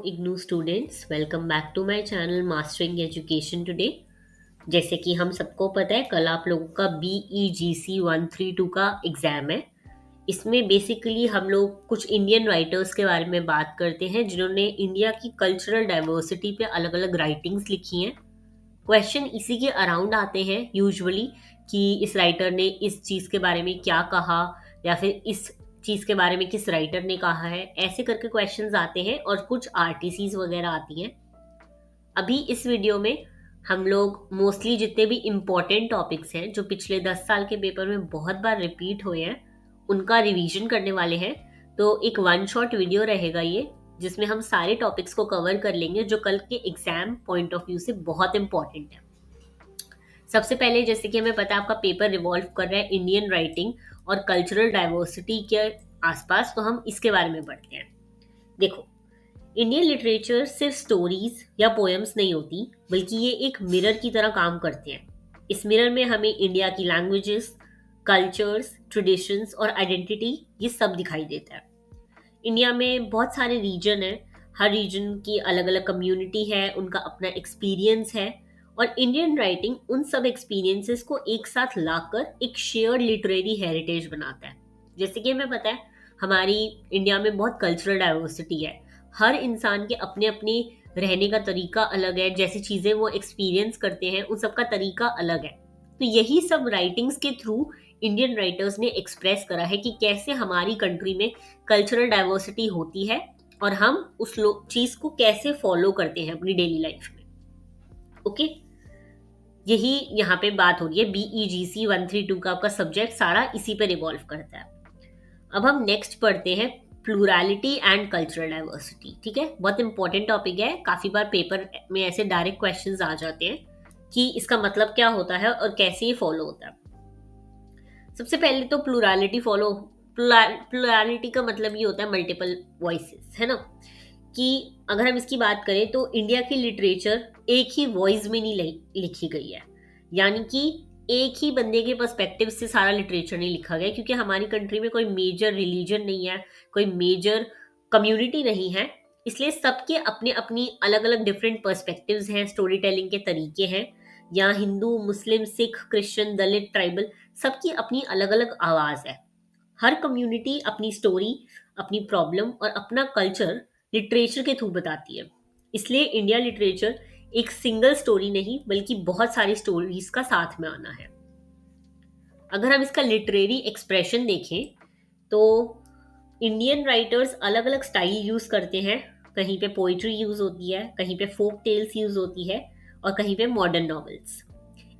IGNOU students, welcome back to my channel mastering education today. जैसे कि हम सबको पता है, कल आप लोगों का BEGC 132 का एग्ज़ाम है। इसमें बेसिकली हम लोग कुछ इंडियन राइटर्स के बारे में बात करते हैं जिन्होंने इंडिया की कल्चरल डाइवर्सिटी पे अलग अलग राइटिंग्स लिखी हैं। क्वेश्चन इसी के अराउंड आते हैं यूजुअली कि इस राइटर ने इस चीज़ के बारे में क्या कहा, या फिर इस चीज़ के बारे में किस राइटर ने कहा है। ऐसे करके क्वेश्चंस आते हैं और कुछ आरटीसीज वगैरह आती हैं। अभी इस वीडियो में हम लोग मोस्टली जितने भी इम्पोर्टेंट टॉपिक्स हैं जो पिछले 10 साल के पेपर में बहुत बार रिपीट हुए हैं, उनका रिवीजन करने वाले हैं। तो एक वन शॉट वीडियो रहेगा ये, जिसमें हम सारे टॉपिक्स को कवर कर लेंगे जो कल के एग्जाम पॉइंट ऑफ व्यू से बहुत इंपॉर्टेंट है। सबसे पहले, जैसे कि हमें पता है आपका पेपर रिवॉल्व कर रहा है इंडियन राइटिंग और कल्चरल डाइवर्सिटी के आसपास, तो हम इसके बारे में पढ़ते हैं। देखो, इंडियन लिटरेचर सिर्फ स्टोरीज या पोएम्स नहीं होती, बल्कि ये एक मिरर की तरह काम करते हैं। इस मिरर में हमें इंडिया की लैंग्वेजेस, कल्चर्स, ट्रेडिशंस और आइडेंटिटी, ये सब दिखाई देता है। इंडिया में बहुत सारे रीजन है, हर रीजन की अलग अलग कम्युनिटी है, उनका अपना एक्सपीरियंस है, और इंडियन राइटिंग उन सब एक्सपीरियंसेस को एक साथ लाकर एक शेयर्ड लिटरेरी हेरिटेज बनाता है। जैसे कि हमें पता है हमारी इंडिया में बहुत कल्चरल डाइवर्सिटी है, हर इंसान के अपने अपने रहने का तरीका अलग है, जैसी चीज़ें वो एक्सपीरियंस करते हैं उन सबका तरीका अलग है। तो यही सब राइटिंग्स के थ्रू इंडियन राइटर्स ने एक्सप्रेस करा है कि कैसे हमारी कंट्री में कल्चरल डाइवर्सिटी होती है और हम उस चीज को कैसे फॉलो करते हैं अपनी डेली लाइफ में। ओके, यही यहाँ पे बात हो रही है। BEGC 132 का आपका सब्जेक्ट सारा इसी पे रिवॉल्व करता है। अब हम नेक्स्ट पढ़ते हैं प्लूरैलिटी एंड कल्चरल डाइवर्सिटी। ठीक है, बहुत इंपॉर्टेंट टॉपिक है, काफी बार पेपर में ऐसे डायरेक्ट क्वेश्चंस आ जाते हैं कि इसका मतलब क्या होता है और कैसे ये फॉलो होता है। सबसे पहले तो प्लुरैलिटी का मतलब ये होता है मल्टीपल वॉइसेस, है ना। कि अगर हम इसकी बात करें तो इंडिया की लिटरेचर एक ही वॉइस में नहीं लिखी गई है, यानी कि एक ही बंदे के पर्सपेक्टिव से सारा लिटरेचर नहीं लिखा गया, क्योंकि हमारी कंट्री में कोई मेजर रिलीजन नहीं है, कोई मेजर कम्युनिटी नहीं है। इसलिए सबके अपने अपनी अलग अलग डिफरेंट पर्सपेक्टिव्स हैं, स्टोरी टेलिंग के तरीके हैं। यहाँ हिंदू, मुस्लिम, सिख, क्रिश्चियन, दलित, ट्राइबल, सबकी अपनी अलग अलग आवाज है। हर कम्युनिटी अपनी स्टोरी, अपनी प्रॉब्लम और अपना कल्चर लिटरेचर के थ्रू बताती है। इसलिए इंडिया लिटरेचर एक सिंगल स्टोरी नहीं, बल्कि बहुत सारी स्टोरीज का साथ में आना है। अगर हम इसका लिटरेरी एक्सप्रेशन देखें तो इंडियन राइटर्स अलग अलग स्टाइल यूज करते हैं। कहीं पे पोइट्री यूज होती है, कहीं पे फोक टेल्स यूज होती है, और कहीं पे मॉडर्न नॉवेल्स।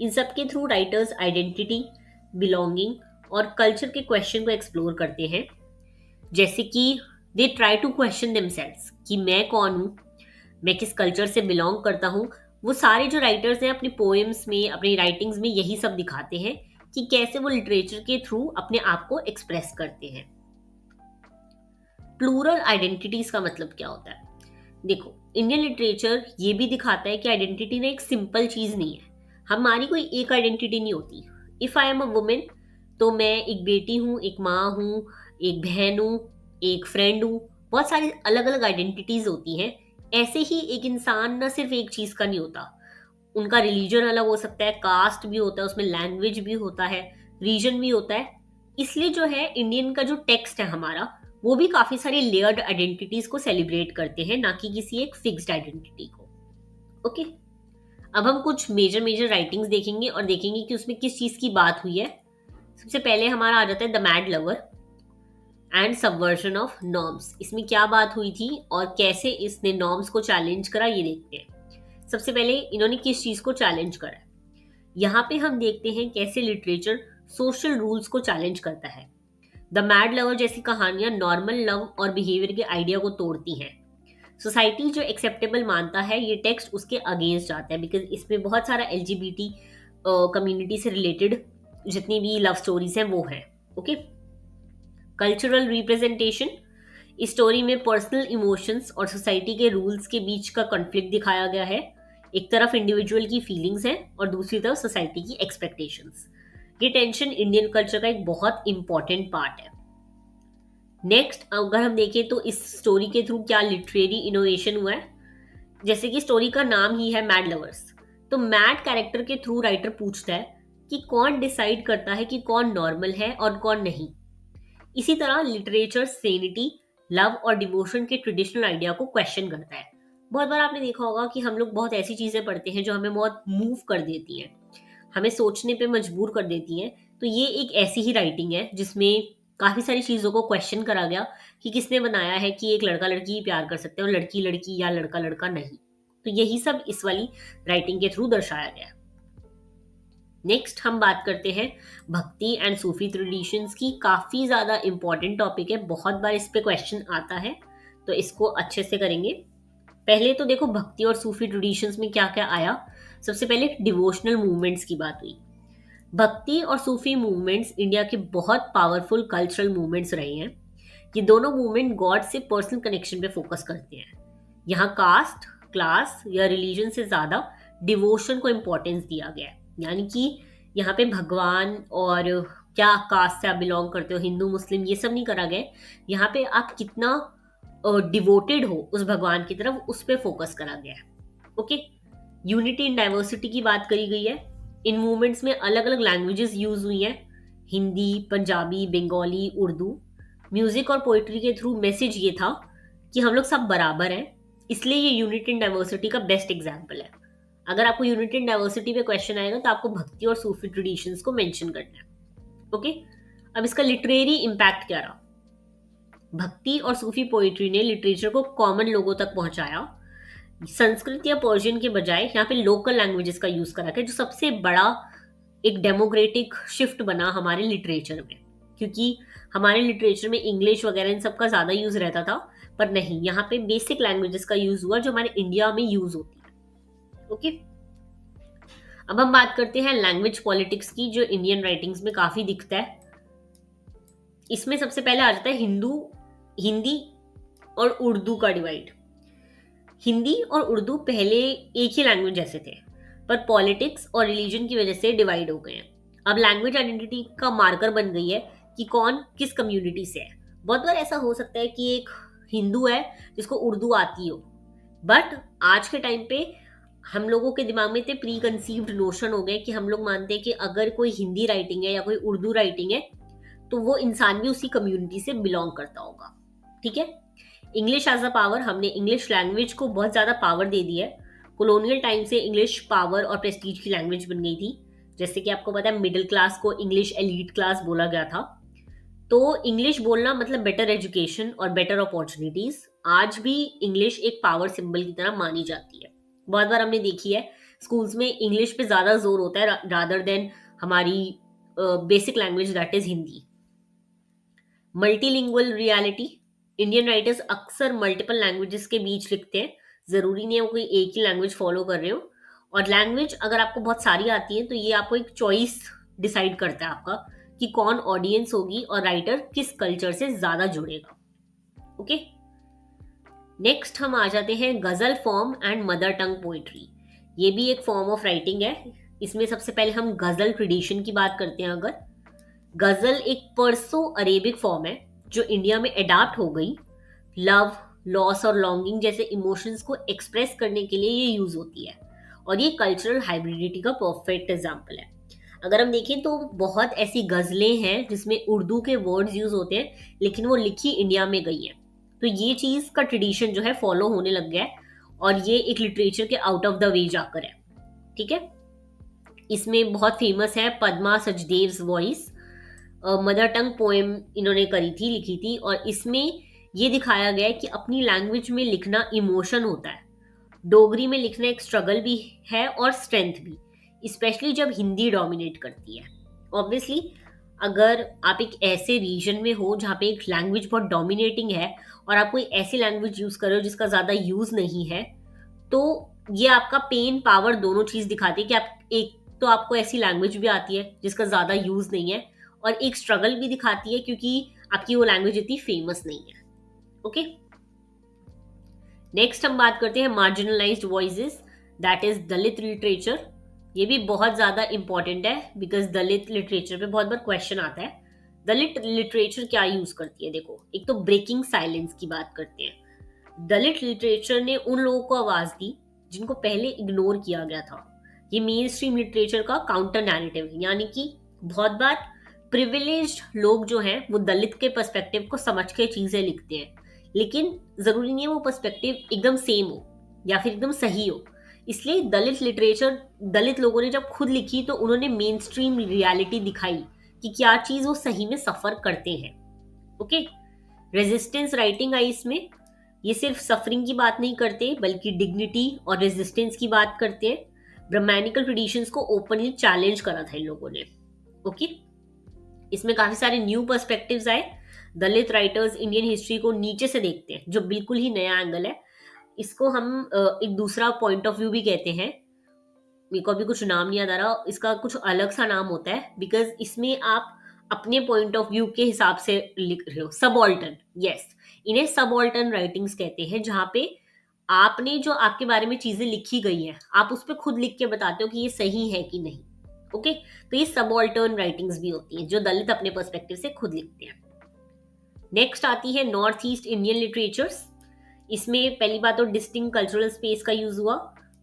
इन सब के थ्रू राइटर्स आइडेंटिटी, बिलोंगिंग और कल्चर के क्वेश्चन को एक्सप्लोर करते हैं। जैसे कि they try to question themselves कि मैं कौन हूँ, मैं किस कल्चर से बिलोंग करता हूँ। वो सारे जो राइटर्स हैं अपनी पोएम्स में, अपनी राइटिंग्स में यही सब दिखाते हैं कि कैसे वो लिटरेचर के थ्रू अपने आप को एक्सप्रेस करते हैं। प्लूरल आइडेंटिटीज का मतलब क्या होता है? देखो, इंडियन लिटरेचर ये भी दिखाता है कि आइडेंटिटी ना एक सिंपल चीज नहीं है। हमारी कोई एक आइडेंटिटी नहीं होती। If I am a women, तो मैं एक बेटी हूँ, एक माँ हूँ, एक बहन हूँ, एक फ्रेंड हूँ। बहुत सारी अलग अलग आइडेंटिटीज होती हैं। ऐसे ही एक इंसान ना सिर्फ एक चीज का नहीं होता, उनका रिलीजन अलग हो सकता है, कास्ट भी होता है, उसमें लैंग्वेज भी होता है, रीजन भी होता है। इसलिए जो है इंडियन का जो टेक्स्ट है हमारा, वो भी काफी सारी लेयर्ड आइडेंटिटीज को सेलिब्रेट करते हैं, ना कि किसी एक फिक्स्ड आइडेंटिटी को। ओके, अब हम कुछ मेजर मेजर राइटिंग्स देखेंगे और देखेंगे कि उसमें किस चीज की बात हुई है। सबसे पहले हमारा आ जाता है the mad lover and subversion of norms. इसमें क्या बात हुई थी और कैसे इसने नॉर्म्स को चैलेंज करा, ये देखते हैं। सबसे पहले इन्होंने किस चीज को चैलेंज करा है। यहाँ पे हम देखते हैं कैसे लिटरेचर सोशल रूल्स को चैलेंज करता है। द मैड लवर जैसी कहानियां नॉर्मल लव और बिहेवियर के आइडिया को तोड़ती हैं। सोसाइटी जो एक्सेप्टेबल मानता है, ये टेक्स्ट उसके अगेंस्ट जाता है, बिकॉज इसमें बहुत सारा LGBT कम्युनिटी से रिलेटेड जितनी भी लव स्टोरीज हैं वो हैं। ओके, कल्चरल रिप्रेजेंटेशन, इस स्टोरी में पर्सनल इमोशंस और सोसाइटी के रूल्स के बीच का कॉन्फ्लिक्ट दिखाया गया है। एक तरफ इंडिविजुअल की फीलिंग्स हैं और दूसरी तरफ सोसाइटी की एक्सपेक्टेशंस। ये टेंशन इंडियन कल्चर का एक बहुत इंपॉर्टेंट पार्ट है। नेक्स्ट अगर हम देखें तो इस स्टोरी के थ्रू क्या लिटरेरी इनोवेशन हुआ है, जैसे कि स्टोरी का नाम ही है मैड लवर्स। तो मैड कैरेक्टर के थ्रू राइटर पूछता है कि कौन डिसाइड करता है कि कौन नॉर्मल है और कौन नहीं। इसी तरह लिटरेचर सेनिटी, लव और डिवोशन के ट्रेडिशनल आइडिया को क्वेश्चन करता है। बहुत बार आपने देखा होगा कि हम लोग बहुत ऐसी चीजें पढ़ते हैं जो हमें बहुत मूव कर देती हैं, हमें सोचने पे मजबूर कर देती हैं। तो ये एक ऐसी ही राइटिंग है जिसमें काफी सारी चीजों को क्वेश्चन करा गया कि किसने बनाया है कि एक लड़का लड़की ही प्यार कर सकते हैं और लड़की लड़की या लड़का लड़का नहीं। तो यही सब इस वाली राइटिंग के थ्रू दर्शाया गया है। नेक्स्ट हम बात करते हैं भक्ति एंड सूफी ट्रेडिशंस की। काफी ज्यादा इंपॉर्टेंट टॉपिक है, बहुत बार इस पे क्वेश्चन आता है, तो इसको अच्छे से करेंगे। पहले तो देखो भक्ति और सूफी ट्रेडिशंस में क्या क्या आया। सबसे पहले डिवोशनल मूवमेंट्स की बात हुई। भक्ति और सूफी मूवमेंट्स इंडिया के बहुत पावरफुल कल्चरल मूवमेंट्स रहे हैं। ये दोनों मूवमेंट गॉड से पर्सनल कनेक्शन पे फोकस करते हैं। यहाँ कास्ट, क्लास या रिलीजन से ज्यादा डिवोशन को इम्पोर्टेंस दिया गया है। यानी कि यहाँ पे भगवान और क्या कास्ट से आप बिलोंग करते हो, हिंदू मुस्लिम, ये सब नहीं करा गया। यहाँ पे आप कितना डिवोटेड हो उस भगवान की तरफ, उस पर फोकस करा गया है। ओके, यूनिटी इन डाइवर्सिटी की बात करी गई है। इन मूवमेंट्स में अलग अलग लैंग्वेजेस यूज हुई हैं, हिंदी, पंजाबी, बंगाली, उर्दू। म्यूजिक और पोइट्री के थ्रू मैसेज ये था कि हम लोग सब बराबर हैं, इसलिए ये यूनिटी इन डाइवर्सिटी का बेस्ट एग्जाम्पल है। अगर आपको यूनिटी इन डाइवर्सिटी पे क्वेश्चन आएगा तो आपको भक्ति और सूफी ट्रेडिशंस को मेंशन करना है। ओके, अब इसका लिटरेरी इम्पैक्ट क्या रहा। भक्ति और सूफी पोइट्री ने लिटरेचर को कॉमन लोगों तक पहुंचाया। संस्कृत या पर्शियन के बजाय यहाँ पे लोकल लैंग्वेजेस का यूज करा गया, जो सबसे बड़ा एक डेमोक्रेटिक शिफ्ट बना हमारे लिटरेचर में। क्योंकि हमारे लिटरेचर में इंग्लिश वगैरह इन सब का ज्यादा यूज रहता था, पर नहीं, यहाँ पे बेसिक लैंग्वेजेस का यूज हुआ जो हमारे इंडिया में यूज होती है। ओके, अब हम बात करते हैं लैंग्वेज पॉलिटिक्स की, जो इंडियन राइटिंग्स में काफी दिखता है। इसमें सबसे पहले आ जाता है हिंदी और उर्दू का डिवाइड। हिंदी और उर्दू पहले एक ही लैंग्वेज जैसे थे, पर पॉलिटिक्स और रिलीजन की वजह से डिवाइड हो गए हैं। अब लैंग्वेज आइडेंटिटी का मार्कर बन गई है कि कौन किस कम्युनिटी से है। बहुत बार ऐसा हो सकता है कि एक हिंदू है जिसको उर्दू आती हो, बट आज के टाइम पे हम लोगों के दिमाग में इतने प्री कंसीव्ड नोशन हो गए कि हम लोग मानते हैं कि अगर कोई हिंदी राइटिंग है या कोई उर्दू राइटिंग है तो वो इंसान भी उसी कम्युनिटी से बिलोंग करता होगा। ठीक है, इंग्लिश एज अ पावर, हमने इंग्लिश लैंग्वेज को बहुत ज़्यादा पावर दे दी है। कॉलोनियल टाइम से इंग्लिश पावर और प्रेस्टीज की लैंग्वेज बन गई थी। जैसे कि आपको पता है मिडिल क्लास को इंग्लिश एलीट क्लास बोला गया था। तो इंग्लिश बोलना मतलब बेटर एजुकेशन और बेटर अपॉर्चुनिटीज। आज भी इंग्लिश एक पावर सिंबल की तरह मानी जाती है। बहुत बार हमने देखी है स्कूल्स में इंग्लिश पे ज़्यादा जोर होता है रादर देन हमारी basic language that is Hindi. Multilingual reality, Indian writers अक्सर मल्टीपल लैंग्वेजेस के बीच लिखते हैं। ज़रूरी नहीं है वो कोई एक ही लैंग्वेज फॉलो कर रहे हो। और लैंग्वेज अगर आपको बहुत सारी आती है तो ये आपको एक चॉइस डिसाइड करता है आपका कि कौन ऑडियंस होगी और राइटर किस कल्चर से ज़्यादा जुड़ेगा। ओके, नेक्स्ट हम आ जाते हैं ghazal form and mother tongue poetry. ये भी एक फॉर्म ऑफ राइटिंग है। इसमें सबसे पहले हम गज़ल ट्रेडिशन की बात करते हैं। अगर गजल एक परसो अरेबिक फॉर्म है जो इंडिया में अडाप्ट हो गई। लव, लॉस और लॉन्गिंग जैसे इमोशंस को एक्सप्रेस करने के लिए ये यूज होती है, और ये कल्चरल हाइब्रिडिटी का परफेक्ट एग्जाम्पल है। अगर हम देखें तो बहुत ऐसी गजलें हैं जिसमें उर्दू के वर्ड्स यूज होते हैं, लेकिन वो लिखी इंडिया में गई है। तो ये चीज का ट्रेडिशन जो है फॉलो होने लग गया है, और ये एक लिटरेचर के आउट ऑफ द वे जाकर है। ठीक है, इसमें बहुत फेमस है Padma Sachdev's voice, mother tongue poem इन्होंने करी थी, लिखी थी। और इसमें ये दिखाया गया है कि अपनी लैंग्वेज में लिखना इमोशन होता है। डोगरी में लिखना एक स्ट्रगल भी है और स्ट्रेंथ भी, स्पेशली जब हिंदी डोमिनेट करती है। ऑब्वियसली अगर आप एक ऐसे रीजन में हो जहाँ पे एक लैंग्वेज बहुत डोमिनेटिंग है और आप कोई ऐसी लैंग्वेज यूज कर रहे हो जिसका ज़्यादा यूज नहीं है, तो ये आपका पेन पावर दोनों चीज़ दिखाती है कि आप एक तो आपको ऐसी लैंग्वेज भी आती है जिसका ज़्यादा यूज नहीं है, और एक स्ट्रगल भी दिखाती है क्योंकि आपकी वो लैंग्वेज इतनी फेमस नहीं है। ओके, नेक्स्ट हम बात करते हैं marginalised voices, that is Dalit literature. ये भी बहुत ज़्यादा इंपॉर्टेंट है बिकॉज दलित लिटरेचर पे बहुत बार क्वेश्चन आता है। दलित लिटरेचर क्या यूज करती है? देखो, एक तो ब्रेकिंग साइलेंस की बात करते हैं। दलित लिटरेचर ने उन लोगों को आवाज दी जिनको पहले इग्नोर किया गया था। ये मेन स्ट्रीम लिटरेचर का काउंटर नैरेटिव है, यानी कि बहुत बार प्रिविलेज्ड लोग जो हैं वो दलित के पर्सपेक्टिव को समझ के चीजें लिखते हैं, लेकिन जरूरी नहीं है वो पर्सपेक्टिव एकदम सेम हो या फिर एकदम सही हो। इसलिए दलित लिटरेचर, दलित लोगों ने जब खुद लिखी तो उन्होंने मेन स्ट्रीम रियलिटी दिखाई कि क्या चीज वो सही में सफर करते हैं। ओके, रेजिस्टेंस राइटिंग आई इसमें। ये सिर्फ सफरिंग की बात नहीं करते बल्कि डिग्निटी और रेजिस्टेंस की बात करते हैं। ब्राह्मणिकल ट्रेडिशंस को ओपनली चैलेंज करा था इन लोगों ने। ओके, इसमें काफी सारे न्यू पर्सपेक्टिव्स आए। दलित राइटर्स इंडियन हिस्ट्री को नीचे से देखते हैं, जो बिल्कुल ही नया एंगल है। इसको हम एक दूसरा पॉइंट ऑफ व्यू भी कहते हैं। मेरे को अभी कुछ नाम नहीं याद आ रहा, इसका कुछ अलग सा नाम होता है, बिकॉज इसमें आप अपने पॉइंट ऑफ व्यू के हिसाब से लिख रहे हो। सबऑल्टर्न, यस, इन्हें सबऑल्टर्न राइटिंग्स कहते हैं, जहां पे आपने जो आपके बारे में चीजें लिखी गई हैं आप उस पर खुद लिख के बताते हो कि ये सही है कि नहीं। ओके, तो ये सबऑल्टर्न राइटिंग्स भी होती हैं जो दलित अपने पर्सपेक्टिव से खुद लिखते हैं। नेक्स्ट आती है नॉर्थ ईस्ट इंडियन लिटरेचर्स। इसमें पहली बात तो डिस्टिंक्ट कल्चरल स्पेस का यूज हुआ।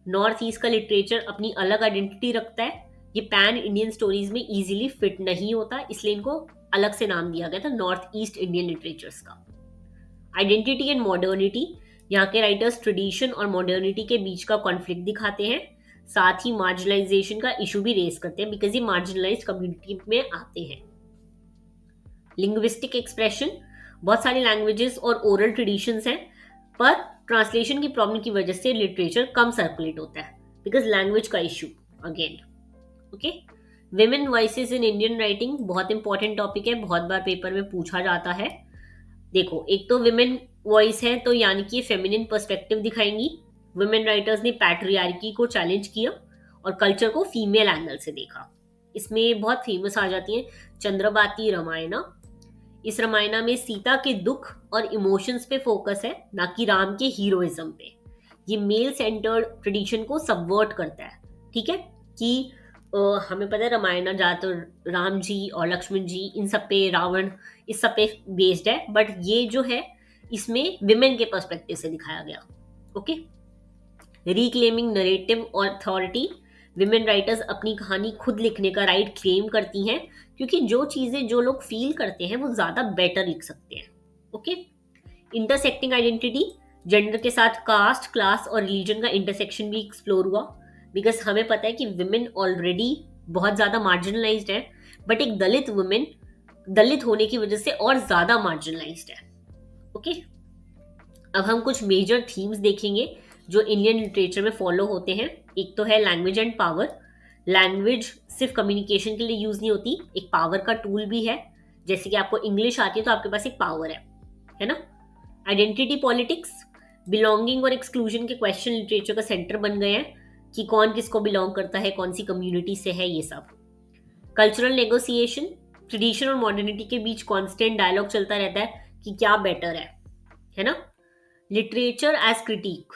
नॉर्थ ईस्ट का लिटरेचर अपनी अलग आइडेंटिटी रखता है। ये पैन इंडियन स्टोरीज में इजीली फिट नहीं होता, इसलिए इनको अलग से नाम दिया गया था नॉर्थ ईस्ट इंडियन लिटरेचर्स का। आइडेंटिटी एंड मॉडर्निटी, यहाँ के राइटर्स ट्रेडिशन और मॉडर्निटी के बीच का कॉन्फ्लिक्ट दिखाते हैं। साथ ही मार्जिनलाइजेशन का इशू भी रेस करते हैं, बिकॉज ये मार्जिनलाइज कम्युनिटी में आते हैं। लिंग्विस्टिक एक्सप्रेशन, बहुत सारी लैंग्वेजेस और ओरल ट्रेडिशंस हैं, पर ट्रांसलेशन की प्रॉब्लम की वजह से लिटरेचर कम सर्कुलेट होता है, बिकॉज लैंग्वेज का issue again. Okay, women voices in Indian writing बहुत इंपॉर्टेंट टॉपिक है, बहुत बार पेपर में पूछा जाता है। देखो, एक तो विमेन वॉइस है तो यानी कि फेमिनिन पर्सपेक्टिव दिखाएंगी। विमेन राइटर्स ने पैट्रियार्की को चैलेंज किया और कल्चर को फीमेल एंगल से देखा। इसमें बहुत फेमस आ जाती है चंद्रबाती रामायणा। इस रामायणा में सीता के दुख और इमोशंस पे फोकस है, ना कि राम के हीरोइज्म पे। ये मेल सेंटर्ड ट्रेडिशन को सबवर्ट करता है। ठीक है, कि हमें पता है रामायण ज्यादातर राम जी और लक्ष्मण जी इन सब पे, रावण, इस सब पे बेस्ड है, बट ये जो है इसमें विमेन के पर्सपेक्टिव से दिखाया गया। ओके, रिक्लेमिंग नरेटिव और अथॉरिटी, विमेन राइटर्स अपनी कहानी खुद लिखने का राइट क्लेम करती हैं, क्योंकि जो चीजें जो लोग फील करते हैं वो ज्यादा बेटर लिख सकते हैं। ओके, इंटरसेक्टिंग आइडेंटिटी, जेंडर के साथ कास्ट, क्लास और रिलीजन का इंटरसेक्शन भी एक्सप्लोर हुआ, बिकॉज हमें पता है कि विमेन ऑलरेडी बहुत ज्यादा मार्जिनलाइज्ड है, बट एक दलित वुमेन दलित होने की वजह से और ज्यादा मार्जिनलाइज्ड है। ओके, अब हम कुछ मेजर थीम्स देखेंगे जो इंडियन लिटरेचर में फॉलो होते हैं। एक तो है लैंग्वेज एंड पावर। लैंग्वेज सिर्फ कम्युनिकेशन के लिए यूज नहीं होती, एक पावर का टूल भी है। जैसे कि आपको इंग्लिश आती है तो आपके पास एक पावर है ना। आइडेंटिटी पॉलिटिक्स, बिलोंगिंग और एक्सक्लूजन के क्वेश्चन लिटरेचर का सेंटर बन गए हैं, कि कौन किसको बिलोंग करता है, कौन सी कम्युनिटी से है, ये सब। कल्चरल नेगोशिएशन, ट्रेडिशन और मॉडर्निटी के बीच कॉन्स्टेंट डायलॉग चलता रहता है कि क्या बेटर है ना। Literature as critic,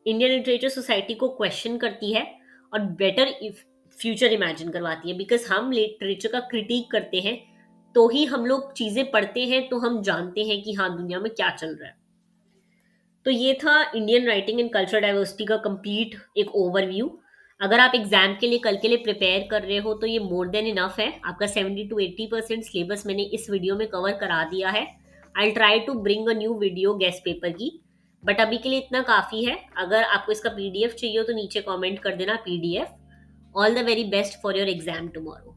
Indian literature society को क्वेश्चन करती है और बेटर फ्यूचर इमेजिन करवाती है, बिकॉज हम लिटरेचर का क्रिटिक करते हैं तो ही हम लोग चीजें पढ़ते हैं तो हम जानते हैं कि हाँ दुनिया में क्या चल रहा है। तो ये था Indian writing and cultural diversity का कंप्लीट एक ओवरव्यू। अगर आप एग्जाम के लिए कल के लिए प्रिपेयर कर रहे हो तो ये मोर देन इनफ है। आपका 70 to 80% सिलेबस मैंने इस वीडियो में कवर करा दिया है। I try to bring a new video guest paper की, बट अभी के लिए इतना काफ़ी है। अगर आपको इसका पीडीएफ चाहिए हो तो नीचे कमेंट कर देना PDF। All the very best for your exam tomorrow.